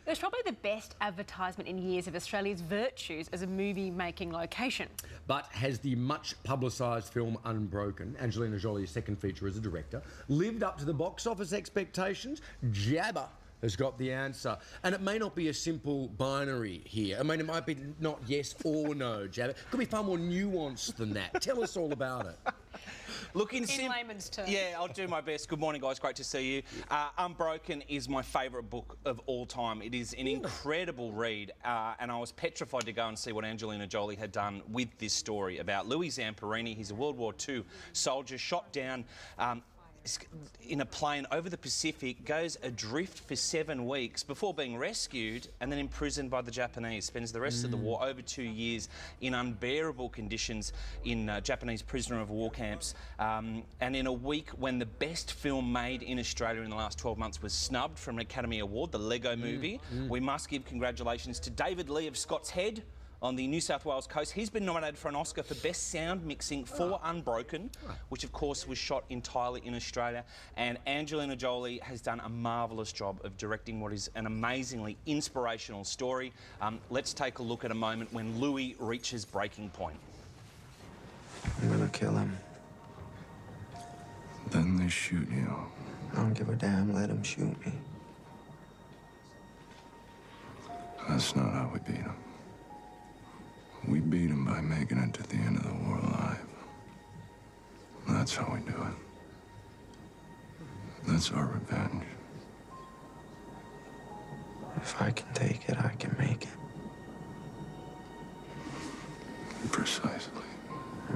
It was probably the best advertisement in years of Australia's virtues as a movie-making location. But has the much publicised film Unbroken, Angelina Jolie's second feature as a director, lived up to the box office expectations? Jabba has got the answer. And it may not be a simple binary here. I mean, it might be not yes or no, Jabba. It could be far more nuanced than that. Tell us all about it. Look, in layman's terms. Yeah, I'll do my best. Good morning, guys. Great to see you. Unbroken is my favourite book of all time. It is an incredible read, and I was petrified to go and see what Angelina Jolie had done with this story about Louis Zamperini. He's a World War II soldier shot down in a plane over the Pacific, goes adrift for 7 weeks before being rescued and then imprisoned by the Japanese. Spends the rest of the war, over 2 years, in unbearable conditions in Japanese prisoner of war camps. And in a week when the best film made in Australia in the last 12 months was snubbed from an Academy Award, the Lego Movie, we must give congratulations to David Lee of Scott's Head on the New South Wales coast. He's been nominated for an Oscar for Best Sound Mixing for Unbroken, which of course was shot entirely in Australia. And Angelina Jolie has done a marvellous job of directing what is an amazingly inspirational story. Let's take a look at a moment when Louis reaches breaking point. I'm gonna kill him. Then they shoot you. I don't give a damn, let him shoot me. That's not how we beat him. We beat him by making it to the end of the war alive. That's how we do it. That's our revenge. If I can take it, I can make it. Precisely.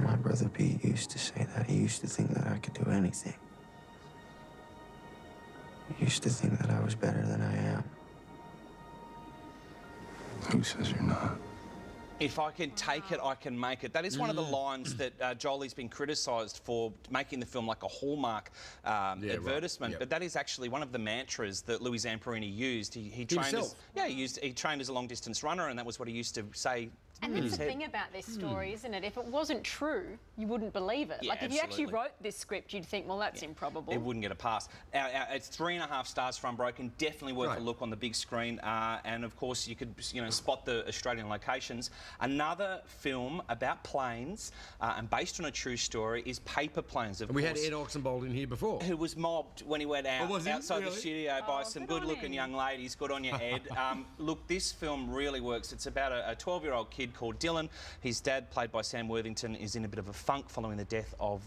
My brother Pete used to say that. He used to think that I could do anything. He used to think that I was better than I am. Who says you're not? If I can take it, I can make it. That is one of the lines that Jolie's been criticised for, making the film like a Hallmark advertisement. Right. But that is actually one of the mantras that Louis Zamperini used. He trained he trained as a long-distance runner, and that was what he used to say. And that's the thing about this story, isn't it? If it wasn't true, you wouldn't believe it. Yeah, like, if you actually wrote this script, you'd think, well, that's improbable. It wouldn't get a pass. It's 3.5 stars for Unbroken. Definitely worth a look on the big screen. And, of course, you could, spot the Australian locations. Another film about planes and based on a true story is Paper Planes, of course. We had Ed Oxenbould in here before. Who was mobbed when he went out outside the studio by some good-looking young ladies. Good on you, Ed. Look, this film really works. It's about a 12-year-old kid called Dylan. His dad, played by Sam Worthington, is in a bit of a funk following the death of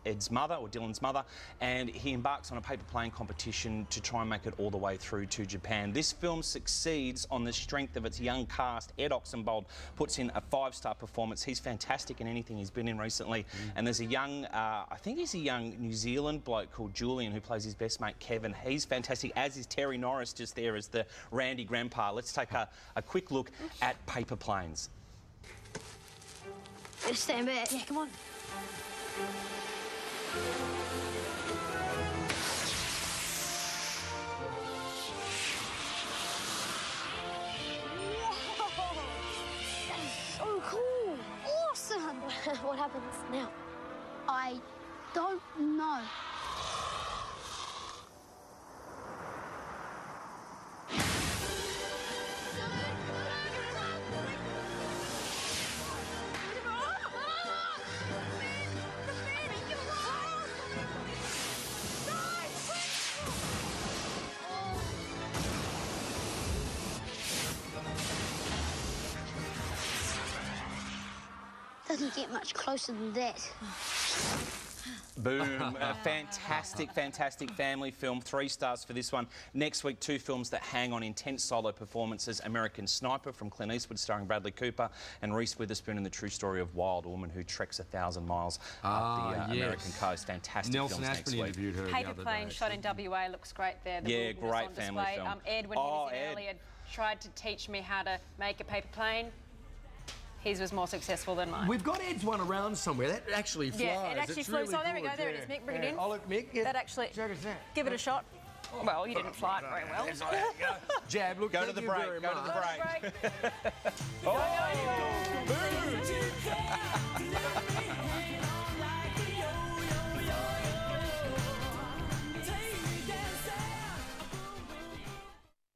Ed's mother, or Dylan's mother, and he embarks on a paper plane competition to try and make it all the way through to Japan. This film succeeds on the strength of its young cast. Ed Oxenbould puts in a 5-star performance. He's fantastic in anything he's been in recently. And there's a young, I think he's a young New Zealand bloke called Julian, who plays his best mate Kevin. He's fantastic, as is Terry Norris just there as the randy grandpa. Let's take a quick look at Paper Planes. Just stand back. Yeah, come on. Whoa! That is so cool. Awesome. What happens now? I don't know. Doesn't get much closer than that. Boom. A fantastic, fantastic family film. 3 stars for this one. Next week, 2 films that hang on intense solo performances. American Sniper from Clint Eastwood, starring Bradley Cooper, and Reese Witherspoon in the true story of Wild, a woman who treks 1,000 miles up the American coast. Fantastic Nelson films Ashby next week. interviewed her Paper Plane shot in WA looks great there. The Yeah, wilderness great on family display. film. Ed, when he was in Ed. earlier, tried to teach me how to make a paper plane. His was more successful than mine. We've got Ed's one around somewhere. That actually flies. Yeah, it actually It's flew. really So there we go. good, There it is. Mick, bring it in. Oh, look, Mick. That actually. Give it a shot. Well, you didn't fly it very well. Jab, look, Go to the break. Go to the break. Break. Oh, boom.